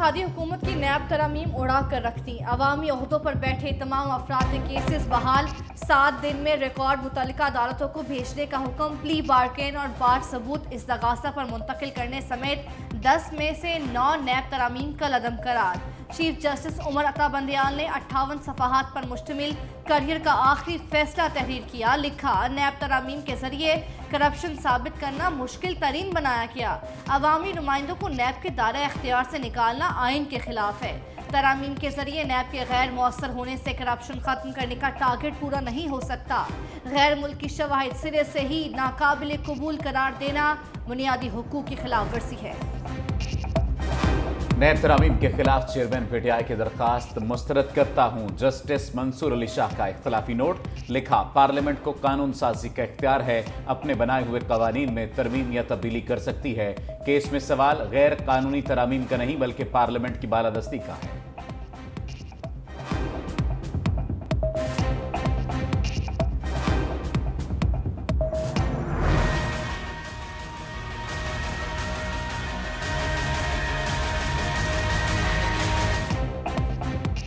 इत्तेहादी हुकूमत की नैब तरमीम उड़ा कर रख दी। अवामी ओहदों पर बैठे तमाम अफराद ने केसेस बहाल, 7 दिन में रिकॉर्ड मुतल्लिका अदालतों को भेजने का हुक्म, प्ली बार्केन और बार सबूत इस्तगासा पर मुंतकिल करने समेत 10 में से 9 नैब तरमीम कल अदम करार। चीफ जस्टिस उमर अता बंदियाल ने 58 सफ़हात पर मुश्तमिल करियर का आखिरी फैसला तहरीर किया। लिखा, नैब तरामीम के जरिए करप्शन साबित करना मुश्किल तरीन बनाया गया। अवामी नुमाइंदों को नैब के दायरे इख्तियार से निकालना आइन के खिलाफ है। तरामीम के जरिए नैब के गैर मौसर होने से करप्शन खत्म करने का टारगेट पूरा नहीं हो सकता। गैर मुल्की शवाहिद सिरे से ही नाकाबिल कबूल करार देना बुनियादी हुकूक की खिलाफ वर्जी है। नैब तरामीम के खिलाफ चेयरमैन पीटीआई की दरखास्त मुस्तरद करता हूं, जस्टिस मंसूर अली शाह का इख्तलाफी नोट। लिखा, पार्लियामेंट को कानून साजी का इख्तियार है, अपने बनाए हुए कवानीन में तरमीम या तब्दीली कर सकती है। केस में सवाल गैर कानूनी तरामीम का नहीं बल्कि पार्लियामेंट की बालादस्ती का है।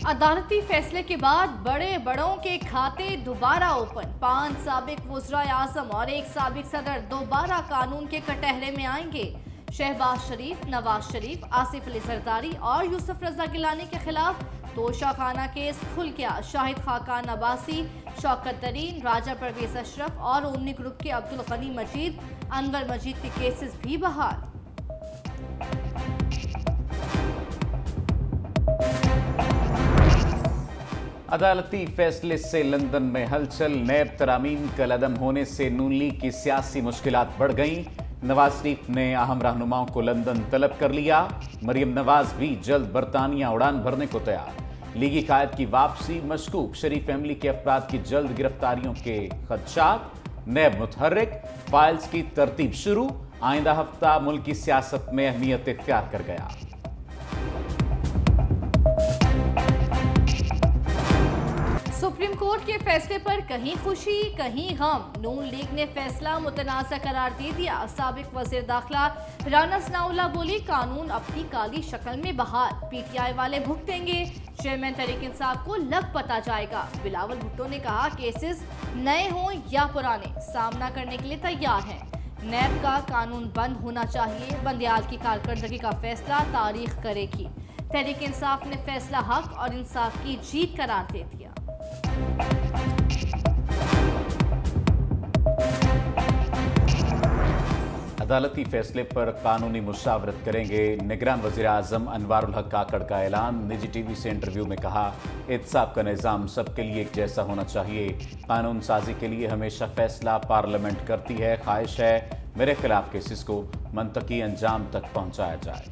अदालती फैसले के बाद बड़े बड़ों के खाते दोबारा ओपन। 5 साबिक वज़राए आज़म और 1 साबिक सदर दोबारा कानून के कटहरे में आएंगे। शहबाज शरीफ, नवाज शरीफ, आसिफ अली जरदारी और यूसुफ रजा गिलानी के खिलाफ तोशाखाना केस खुल गया। शाहिद खाकान अब्बासी, शौकत तरीन, राजा परवेज अशरफ और उन्नी ग्रुप के अब्दुल गनी मजीद, अनवर मजीद के केसेस भी बहाल। अदालती फैसले से लंदन में हलचल। नैब तरामीम कल अदम होने से नून लीग की सियासी मुश्किलात बढ़ गईं। नवाज शरीफ ने अहम रहनुमाओं को लंदन तलब कर लिया। मरियम नवाज भी जल्द बरतानिया उड़ान भरने को तैयार। लीगी कायद की वापसी मशकूक, शरीफ फैमिली के अफराद की जल्द गिरफ्तारियों के खदशात। नैब मुतहर्रिक, फाइल्स की तरतीब शुरू। आइंदा हफ्ता मुल्क की सियासत में अहमियत इख्तियार कर गया। सुप्रीम कोर्ट के फैसले पर कहीं खुशी कहीं गम। नून लीग ने फैसला मुतनाज़ा करार दे दिया। साबिक वज़ीर दाखिला राना सनाउल्लाह बोली, कानून अपनी काली शक्ल में बहाल, पीटीआई वाले भुगतेंगे। चेयरमैन तहरीक इंसाफ को लग पता जाएगा। बिलावल भुट्टो ने कहा, केसेस नए हों या पुराने, सामना करने के लिए तैयार हैं। नैब का कानून बंद होना चाहिए। बंदियाल की कारकर्दगी का फैसला तारीख करेगी। तहरीक इंसाफ ने फैसला हक और इंसाफ की जीत करार दे दिया। अदालती फैसले पर कानूनी मुशावरत करेंगे। निगरान वज़ीर आज़म अनवारुल हक काकड़ का ऐलान। निजी टीवी से इंटरव्यू में कहा, एहतसाब का निज़ाम सबके लिए एक जैसा होना चाहिए। कानून साजी के लिए हमेशा फैसला पार्लियामेंट करती है। ख्वाहिश है मेरे खिलाफ केसेस को मंतकी अंजाम तक पहुंचाया जाए।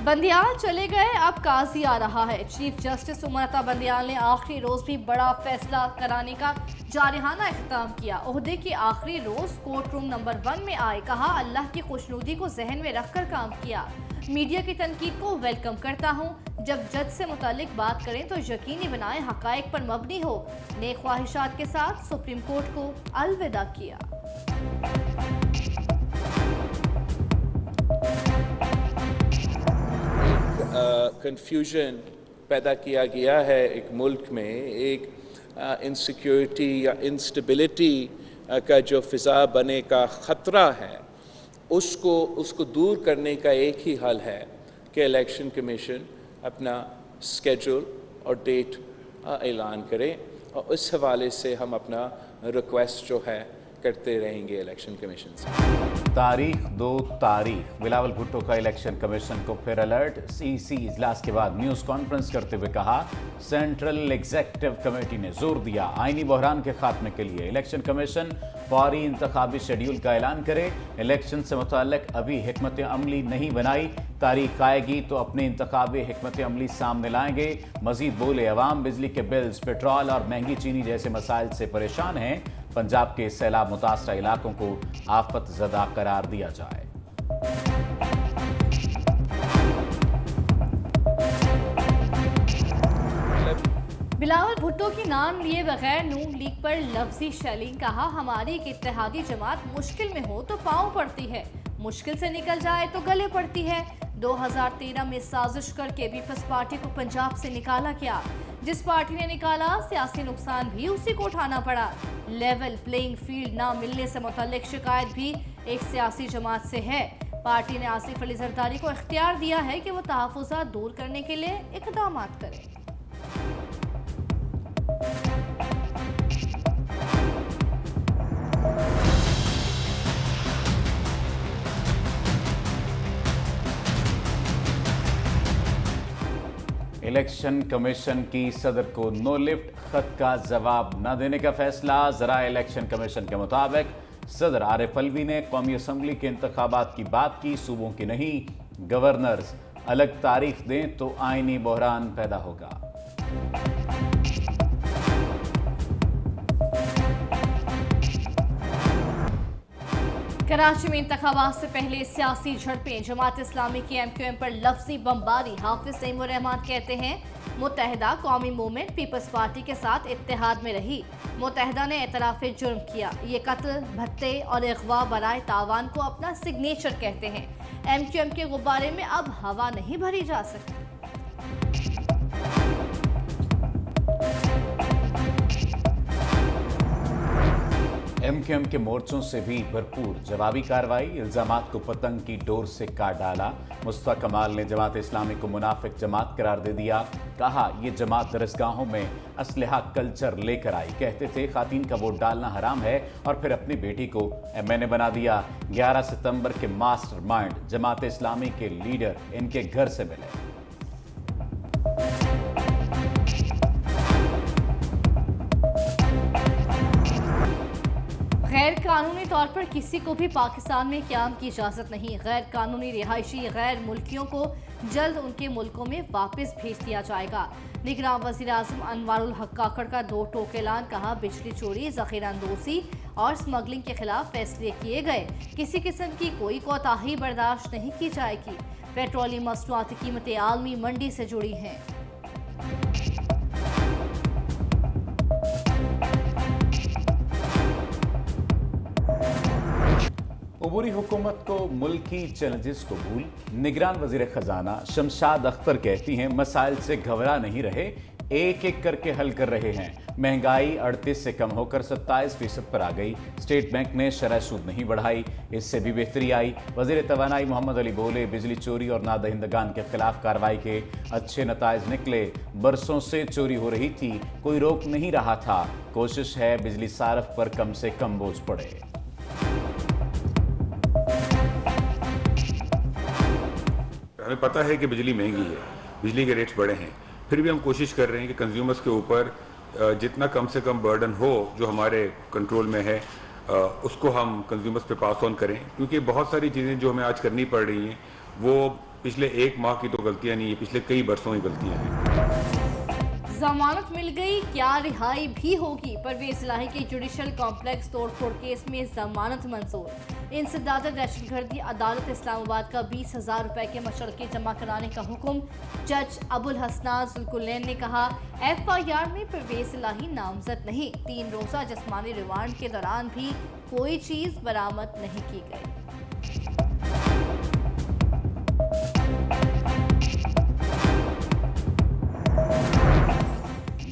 बंदियाल चले गए, अब काजी आ रहा है। चीफ जस्टिस उमर अता बंदियाल ने आखिरी रोज भी बड़ा फैसला कराने का जारहाना इख्तिताम किया। ओहदे के आखिरी रोज कोर्ट रूम नंबर 1 में आए। कहा, अल्लाह की खुशनुदी को जहन में रखकर काम किया। मीडिया की तनकीद को वेलकम करता हूँ। जब जज से मुतालिक बात करें तो यकीनी बनाएं हकायक पर मबनी हो। नेक ख्वाहिशात के साथ सुप्रीम कोर्ट को अलविदा किया। कंफ्यूजन पैदा किया गया है एक मुल्क में, एक इनसिक्योरिटी या इंस्टेबिलिटी का जो फ़िज़ा बने का ख़तरा है, उसको दूर करने का एक ही हल है कि इलेक्शन कमीशन अपना स्केड्यूल और डेट ऐलान करे। और इस हवाले से हम अपना रिक्वेस्ट जो है करते रहेंगे इलेक्शन कमीशन से। तारीख 2 तारीख। बिलावल भुट्टो का इलेक्शन कमीशन को फिर अलर्ट। सीसी इजलास के बाद न्यूज़ कॉन्फ्रेंस करते हुए कहा, सेंट्रल एग्जीक्यूटिव कमेटी ने जोर दिया आईनी बहरान के खात्मे के लिए इलेक्शन कमीशन फौरी इंतखाबी शेड्यूल का ऐलान करे। इलेक्शन से मुताल्लिक अभी हिकमत अमली नहीं बनाई, तारीख आएगी तो अपने इंतखाबी हिकमत अमली सामने लाएंगे। मजीद बोले, अवाम बिजली के बिल्स, पेट्रोल और महंगी चीनी जैसे मसाइल से परेशान हैं। पंजाब के सैलाब मुतासरा इलाकों को आफत ज़दा करार दिया जाए। बिलावल भुट्टो की नाम लिए बगैर नून लीग पर लफ्जी शैली। कहा, हमारी एक इत्तेहादी जमात मुश्किल में हो तो पाँव पड़ती है, मुश्किल से निकल जाए तो गले पड़ती है। 2013 में साजिश करके पीपल्स पार्टी को पंजाब से निकाला गया। जिस पार्टी ने निकाला, सियासी नुकसान भी उसी को उठाना पड़ा। लेवल प्लेइंग फील्ड ना मिलने से मुतल्लिक शिकायत भी एक सियासी जमात से है। पार्टी ने आसिफ अली जरदारी को इख्तियार दिया है कि वो तहफ़्फ़ुज़ात दूर करने के लिए इक़दाम करें। इलेक्शन कमीशन की सदर को नो लिफ्ट खत का जवाब न देने का फैसला। ज़रा इलेक्शन कमीशन के मुताबिक सदर आरिफ अलवी ने कौमी असम्बली के इंतखाबात की बात की, सूबों की नहीं। गवर्नर्स अलग तारीख दें तो आईनी बहरान पैदा होगा। कराची में इंतखाबात से पहले सियासी झड़पें, जमात इस्लामी की MQM पर लफ्जी बमबारी। हाफिज तैमूर रहमान कहते हैं, मुत्तहिदा कौमी मूवमेंट पीपल्स पार्टी के साथ इत्तेहाद में रही। मुत्तहिदा ने एतराफ़ जुर्म किया। ये कत्ल, भत्ते और अगवा बराए तावान को अपना सिग्नेचर कहते हैं। MQM के गुब्बारे में अब हवा नहीं भरी जा सकती। MQM के मोर्चों से भी भरपूर जवाबी कार्रवाई। इल्जामात को पतंग की डोर से काट डाला। मुस्तफा कमाल ने जमात इस्लामी को मुनाफिक जमात करार दे दिया। कहा, ये जमात दरसगाहों में असलहा कल्चर लेकर आई। कहते थे खातीन का वोट डालना हराम है और फिर अपनी बेटी को MNA बना दिया। 11 सितंबर के मास्टरमाइंड जमात इस्लामी के लीडर इनके घर से मिले। गैर कानूनी तौर पर किसी को भी पाकिस्तान में क़याम की इजाज़त नहीं। गैर कानूनी रिहायशी गैर मुल्कियों को जल्द उनके मुल्कों में वापस भेज दिया जाएगा। निगरान वज़ीर आज़म अनवारुल हक काकड़ का 2 टोक ऐलान। कहा, बिजली चोरी, ज़ख़ीरा अंदोज़ी और स्मगलिंग के खिलाफ फैसले किए गए। किसी किस्म की कोई कोताही बर्दाश्त नहीं की जाएगी। पेट्रोलियम मसनूआत की कीमतें आलमी मंडी से जुड़ी हैं। अबूरी हुकूमत को मुल्की चैलेंजेस को भूल। निगरान वजीर खजाना शमशाद अख्तर कहती हैं, मसाइल से घबरा नहीं रहे, एक एक करके हल कर रहे हैं। महंगाई 38 से कम होकर 27% पर आ गई। स्टेट बैंक ने शरह सूद नहीं बढ़ाई, इससे भी बेहतरी आई। वजीर तवानाई मोहम्मद अली बोले, बिजली चोरी और नादहिंदगान के खिलाफ कार्रवाई के अच्छे नताइज निकले। बरसों से चोरी हो रही थी, कोई रोक नहीं रहा था। कोशिश है बिजली सारफ पर कम से कम बोझ पड़े। हमें पता है कि बिजली महंगी है, बिजली के रेट्स बढ़े हैं, फिर भी हम कोशिश कर रहे हैं कि कंज्यूमर्स के ऊपर जितना कम से कम बर्डन हो जो हमारे कंट्रोल में है उसको हम कंज्यूमर्स पे पास ऑन करें। क्योंकि बहुत सारी चीज़ें जो हमें आज करनी पड़ रही हैं वो पिछले 1 माह की तो गलतियां नहीं है, पिछले कई बरसों की गलतियां हैं। जमानत मिल गई, क्या रिहाई भी होगी? परवेज इलाही के जुडिशल कॉम्प्लेक्स तोड़फोड़ केस में जमानत मंजूर। इंसदाद दहशतगर्दी अदालत इस्लामाबाद का 20,000 रुपए के मशरके जमा कराने का हुक्म। जज अबुल हसनान जुल्कुलैन ने कहा, FIR में परवेज इलाही नामजद नहीं। 3 रोजा जिस्मानी रिमांड के दौरान भी कोई चीज बरामद नहीं की गई।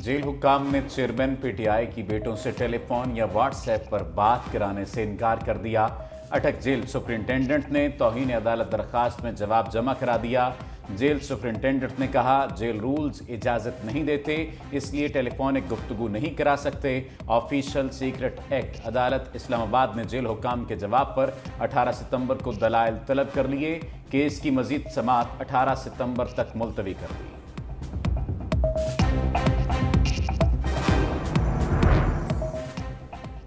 जेल हुक्काम ने चेयरमैन PTI की बेटों से टेलीफोन या व्हाट्सएप पर बात कराने से इनकार कर दिया। अटक जेल सुपरिंटेंडेंट ने तौहीन अदालत दरखास्त में जवाब जमा करा दिया। जेल सुपरिंटेंडेंट ने कहा, जेल रूल्स इजाज़त नहीं देते, इसलिए टेलीफोनिक गुफ्तगू नहीं करा सकते। Official secret act. अदालत इस्लामाबाद ने जेल हुक्काम के जवाब पर 18 सितंबर को दलाइल तलब कर लिए। केस की मजीद समाअत 18 सितंबर तक मुलतवी कर दी।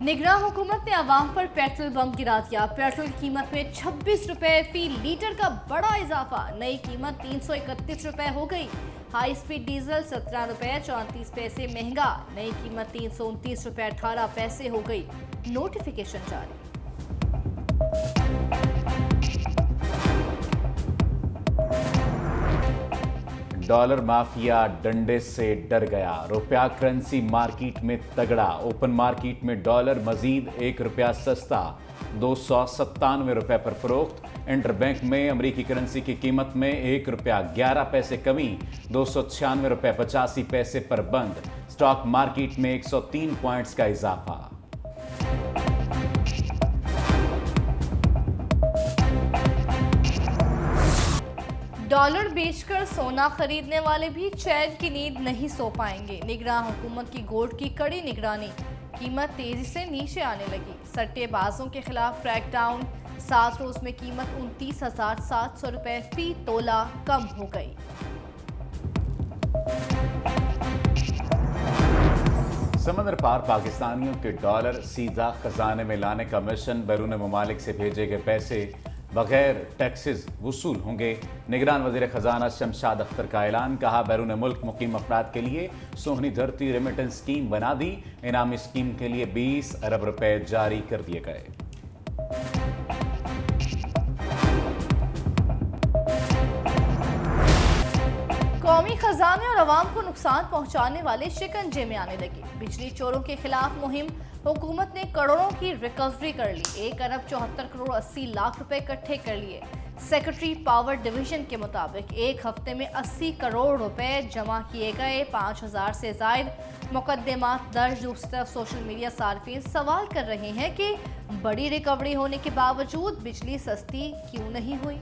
निगरान हुकूमत ने आवाम पर पेट्रोल बम गिरा दिया। पेट्रोल की कीमत में 26 रुपए फी लीटर का बड़ा इजाफा। नई कीमत 331 रुपए हो गई। हाई स्पीड डीजल 17 रुपए 34 पैसे महंगा। नई कीमत 329 रुपए 18 पैसे हो गई। नोटिफिकेशन जारी। डॉलर माफिया डंडे से डर गया। रुपया करेंसी मार्केट में तगड़ा। ओपन मार्केट में डॉलर मजीद ₹1 सस्ता, 297 रुपए पर फरोख्त। इंटरबैंक में अमरीकी करेंसी की कीमत में ₹1.11 कमी, 296 रुपए 85 पैसे पर बंद। स्टॉक मार्केट में 103 पॉइंट्स का इजाफा। डॉलर बेचकर सोना खरीदने वाले भी चैन की नींद नहीं सो पाएंगे। निगरान हुकूमत की गोल्ड की कड़ी निगरानी, कीमत तेजी से नीचे आने लगी। सट्टेबाजों के खिलाफ क्रैकडाउन, 7 रोज में कीमत 29,700 रुपए फी तोला कम हो गई। समंदर पार पाकिस्तानियों के डॉलर सीधा खजाने में लाने का मिशन। बैरून ममालिक से भेजे गए पैसे बगैर टैक्सेस वसूल होंगे। निगरान वजीर खजाना शमशाद अख्तर का ऐलान। कहा, बैरून मुल्क मुकीम अफराद के लिए सोहनी धरती रेमिटेंस स्कीम बना दी। इनामी स्कीम के लिए 20 अरब रुपए जारी कर दिए गए। कौमी खजाने और अवाम को नुकसान पहुंचाने वाले शिकंजे में आने लगे। बिजली चोरों के खिलाफ मुहिम, हुकूमत ने करोड़ों की रिकवरी कर ली। 1 अरब 74 करोड़ 80 लाख रुपए इकट्ठे कर लिए। सेक्रेटरी पावर डिवीजन के मुताबिक एक हफ्ते में 80 करोड़ रुपए जमा किए गए। 5000 से जायद मुकदमात दर्ज। दूसरी तरफ सोशल मीडिया सार्फिन सवाल कर रहे हैं कि बड़ी रिकवरी होने के बावजूद बिजली सस्ती क्यों नहीं हुई।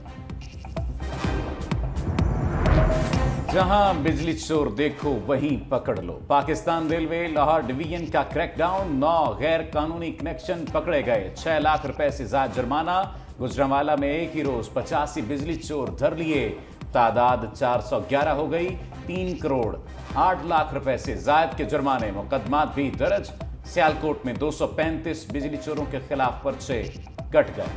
जहां बिजली चोर देखो वहीं पकड़ लो। पाकिस्तान रेलवे लाहौर डिवीजन का क्रैकडाउन, 9 गैर कानूनी कनेक्शन पकड़े गए। 6 लाख रुपए से ज्यादा जुर्माना। गुजरांवाला में एक ही रोज 85 बिजली चोर धर लिए। तादाद 411 हो गई। 3 करोड़ 8 लाख रुपए से ज्यादा के जुर्माने। मुकदमात भी दर्ज। सियालकोट में 235 बिजली चोरों के खिलाफ पर्चे कट गए।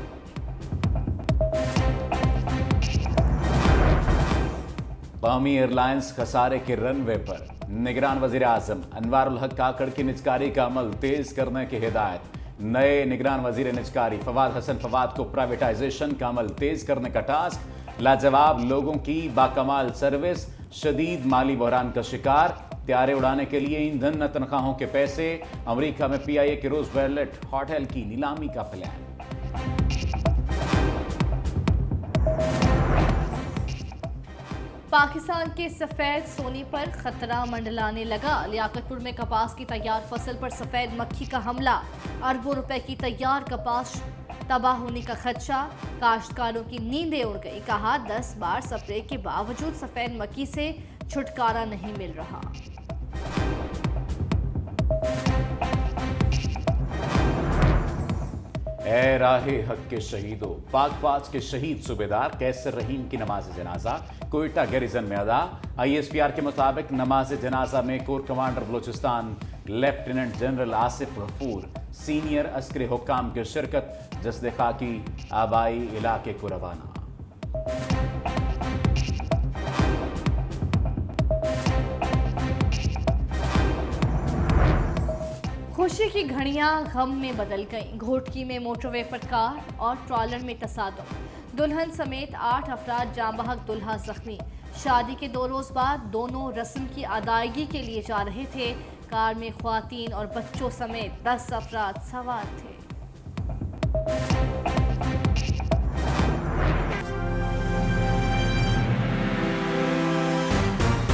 कौमी एयरलाइंस खसारे के रनवे पर। निगरान वजीर आजम अनवारुल हक काकड़ की निजकारी का अमल तेज करने की हिदायत। नए निगरान वजीर निजकारी फवाद हसन फवाद को प्राइवेटाइजेशन का अमल तेज करने का टास्क। लाजवाब लोगों की बाकमाल सर्विस, शदीद माली बहरान का शिकार। त्यारे उड़ाने के लिए ईंधन न तनख्वाहों के पैसे। अमेरिका में PIA के रोजवेलेट होटल की नीलामी का प्लान। पाकिस्तान के सफेद सोने पर खतरा मंडलाने लगा। लियाकतपुर में कपास की तैयार फसल पर सफेद मक्खी का हमला। अरबों रुपए की तैयार कपास तबाह होने का खदशा। काश्तकारों की नींदें उड़ गई। कहा, 10 बार स्प्रे के बावजूद सफेद मक्खी से छुटकारा नहीं मिल रहा। ए राहे हक के शहीदों। पाक फौज के शहीद सूबेदार कैसर रहीम की नमाज जनाजा कोयटा गैरिजन में अदा। ISPR के मुताबिक नमाज जनाजा में core commander Balochistan lieutenant general Asif Ghafoor, senior अस्करी हुक्काम की शिरकत। जस्दे खाकी आबाई इलाके को रवाना। खुशी की घड़ियां गम में बदल गईं। घोटकी में मोटरवे पर कार और ट्रॉलर में तसादुम। दुल्हन समेत 8 अफराद जाँ बहक, दुल्हा जख्मी। शादी के 2 रोज बाद दोनों रस्म की अदायगी के लिए जा रहे थे। कार में ख्वातीन और बच्चों समेत 10 अफराद सवार थे।